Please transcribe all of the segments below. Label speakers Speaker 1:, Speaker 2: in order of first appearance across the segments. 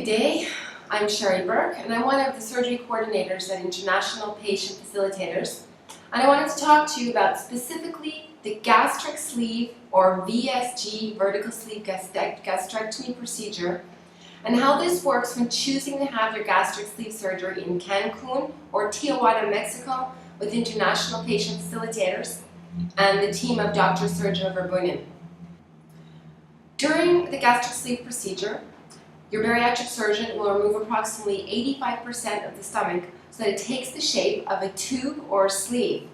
Speaker 1: Good day, I'm Sherry Burke and I'm one of the surgery coordinators and international patient facilitators, and I wanted to talk to you about specifically the gastric sleeve or VSG, vertical sleeve gastrectomy procedure, and how this works when choosing to have your gastric sleeve surgery in Cancun or Tijuana, Mexico with international patient facilitators and the team of Dr. Sergio Verboonen. During the gastric sleeve procedure, your bariatric surgeon will remove approximately 85% of the stomach so that it takes the shape of a tube or a sleeve.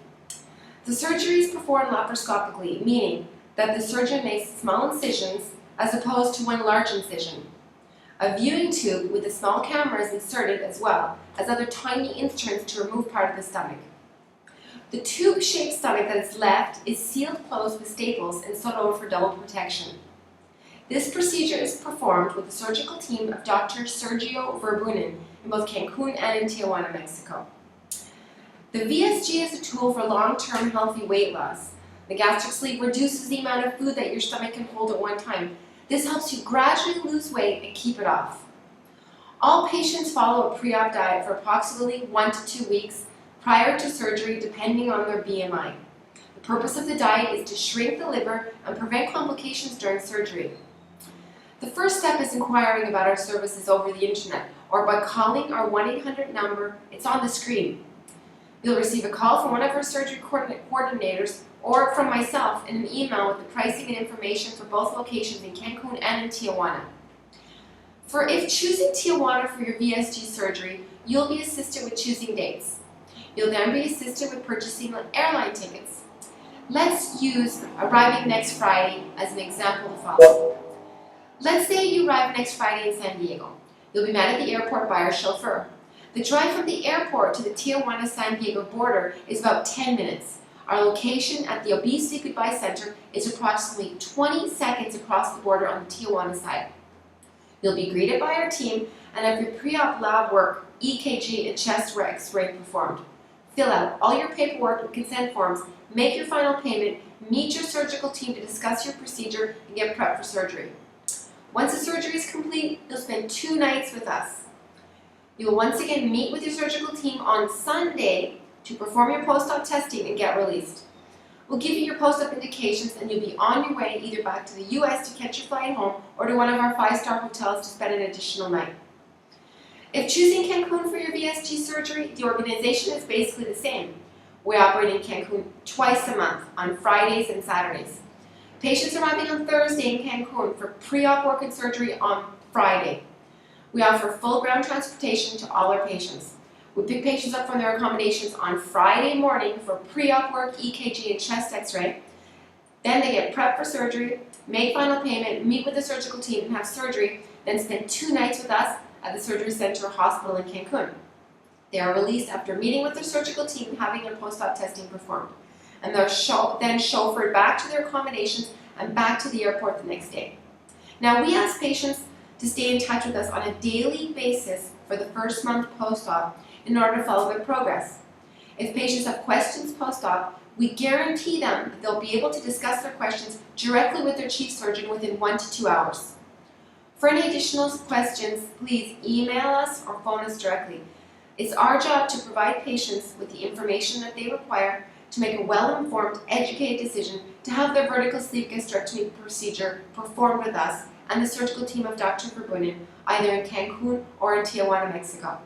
Speaker 1: The surgery is performed laparoscopically, meaning that the surgeon makes small incisions as opposed to one large incision. A viewing tube with a small camera is inserted as well as other tiny instruments to remove part of the stomach. The tube-shaped stomach that is left is sealed closed with staples and sewed over for double protection. This procedure is performed with the surgical team of Dr. Sergio Verboonen in both Cancun and in Tijuana, Mexico. The VSG is a tool for long-term healthy weight loss. The gastric sleeve reduces the amount of food that your stomach can hold at one time. This helps you gradually lose weight and keep it off. All patients follow a pre-op diet for approximately 1 to 2 weeks prior to surgery, depending on their BMI. The purpose of the diet is to shrink the liver and prevent complications during surgery. The first step is inquiring about our services over the internet or by calling our 1-800 number. It's on the screen. You'll receive a call from one of our surgery coordinators or from myself in an email with the pricing and information for both locations in Cancun and in Tijuana. If choosing Tijuana for your VSG surgery, you'll be assisted with choosing dates. You'll then be assisted with purchasing airline tickets. Let's use arriving next Friday as an example to follow. Let's say you arrive next Friday in San Diego. You'll be met at the airport by our chauffeur. The drive from the airport to the Tijuana-San Diego border is about 10 minutes. Our location at the Obesity Goodbye Center is approximately 20 seconds across the border on the Tijuana side. You'll be greeted by our team and have your pre-op lab work, EKG and chest X-ray performed. Fill out all your paperwork and consent forms, make your final payment, meet your surgical team to discuss your procedure, and get prepped for surgery. Once the surgery is complete, you'll spend 2 nights with us. You will once again meet with your surgical team on Sunday to perform your post-op testing and get released. We'll give you your post-op indications and you'll be on your way either back to the US to catch your flight home or to one of our 5-star hotels to spend an additional night. If choosing Cancun for your VSG surgery, the organization is basically the same. We operate in Cancun twice a month on Fridays and Saturdays. Patients arriving on Thursday in Cancun for pre-op work and surgery on Friday. We offer full ground transportation to all our patients. We pick patients up from their accommodations on Friday morning for pre-op work, EKG, and chest X-ray. Then they get prepped for surgery, make final payment, meet with the surgical team, and have surgery, then spend 2 nights with us at the Surgery Center or Hospital in Cancun. They are released after meeting with their surgical team and having their post-op testing performed. And they're then chauffeured back to their accommodations and back to the airport the next day. Now, we ask patients to stay in touch with us on a daily basis for the first month post-op in order to follow their progress. If patients have questions post-op, we guarantee them that they'll be able to discuss their questions directly with their chief surgeon within 1 to 2 hours. For any additional questions, please email us or phone us directly. It's our job to provide patients with the information that they require to make a well-informed, educated decision to have their vertical sleeve gastrectomy procedure performed with us and the surgical team of Dr. Verboonen, either in Cancun or in Tijuana, Mexico.